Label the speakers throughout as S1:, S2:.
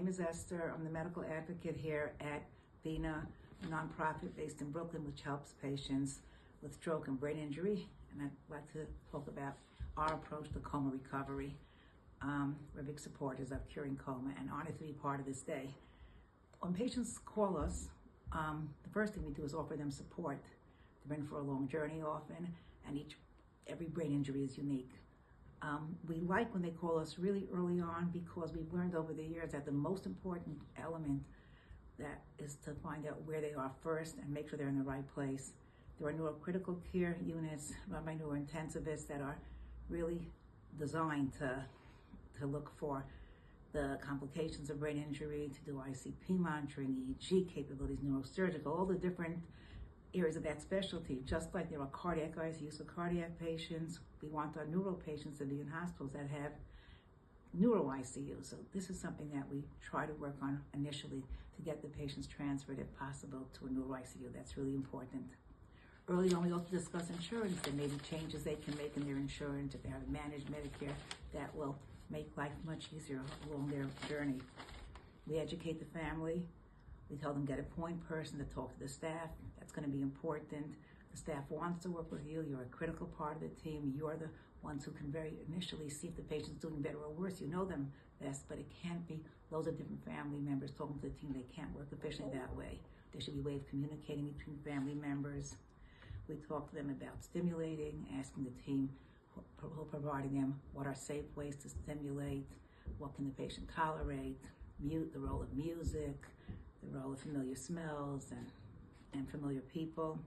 S1: name is Esther. I'm the medical advocate here at BINA, a nonprofit based in Brooklyn, which helps patients with stroke and brain injury. And I'd like to talk about our approach to coma recovery. We're big supporters of Curing Coma and honored to be part of this day. When patients call us, the first thing we do is offer them support. They're in for a long journey often, and every brain injury is unique. We like when they call us really early on because we've learned over the years that the most important element that is to find out where they are first and make sure they're in the right place. There are neurocritical care units run by neurointensivists that are really designed to look for the complications of brain injury, to do ICP monitoring, EEG capabilities, neurosurgical, all the different areas of that specialty. Just like there are cardiac ICUs for cardiac patients, we want our neuro patients to be in hospitals that have neuro ICU. So this is something that we try to work on initially to get the patients transferred, if possible, to a neuro ICU. That's really important. Early on, we also discuss insurance. There may be changes they can make in their insurance. If they have managed Medicare, that will make life much easier along their journey. We educate the family. We tell them get a point person to talk to the staff. That's going to be important. The staff wants to work with you. You're a critical part of the team. You're the ones who can very initially see if the patient's doing better or worse. You know them best, but it can't be loads of different family members talking to the team. They can't work efficiently that way. There should be a way of communicating between family members. We talk to them about stimulating, asking the team, providing them what are safe ways to stimulate, what can the patient tolerate, the role of music, the role of familiar smells and familiar people.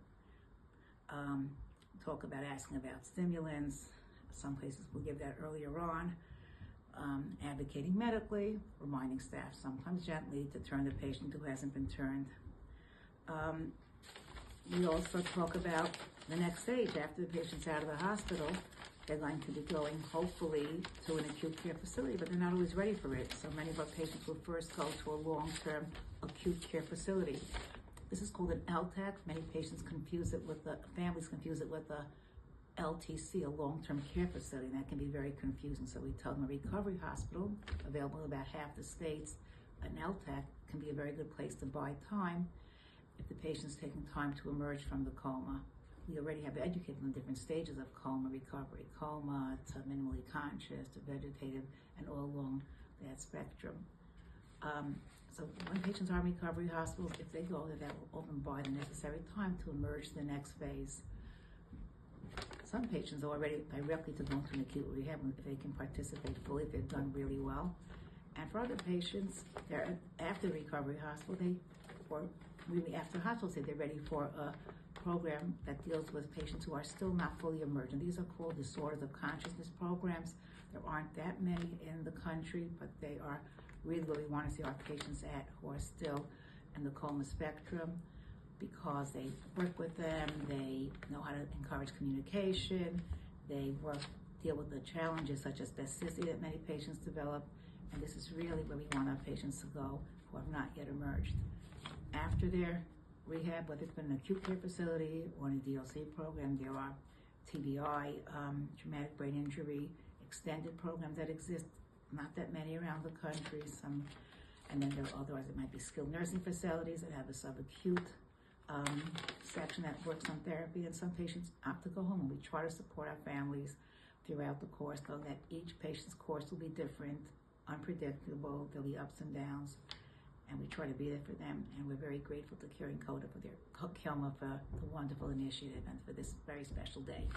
S1: Talk about asking about stimulants. Some places will give that earlier on. Advocating medically, reminding staff sometimes gently to turn the patient who hasn't been turned. We also talk about the next stage. After the patient's out of the hospital, they're going to be going, hopefully, to an acute care facility, but they're not always ready for it. So many of our patients will first go to a long-term acute care facility. This is called an LTAC. Many patients confuse it with families confuse it with a LTC, a long-term care facility, and that can be very confusing. So we tell them a recovery hospital, available in about half the states. An LTAC can be a very good place to buy time if the patient's taking time to emerge from the coma. We already have educated on different stages of coma recovery, coma to minimally conscious to vegetative, and all along that spectrum. So when patients are in recovery hospitals, if they go there, that will often buy the necessary time to emerge to the next phase. Some patients are already directly to go into an acute rehab if they can participate fully, if they've done really well. And for other patients, they're after the recovery hospital, or really after hospital, say they're ready for a program that deals with patients who are still not fully emergent. These are called disorders of consciousness programs. There aren't that many in the country, but they are really where we want to see our patients at who are still in the coma spectrum, because they work with them, they know how to encourage communication, they deal with the challenges such as spasticity that many patients develop, and this is really where we want our patients to go who have not yet emerged. After their rehab, whether it's been an acute care facility or in a DLC program, there are TBI, traumatic brain injury, extended programs that exist, not that many around the country. And then there are others that might be skilled nursing facilities that have a subacute section that works on therapy, and some patients opt to go home, and we try to support our families throughout the course, though that each patient's course will be different, unpredictable, there'll be ups and downs. And we try to be there for them, and we're very grateful to Curing Coma for the wonderful initiative and for this very special day.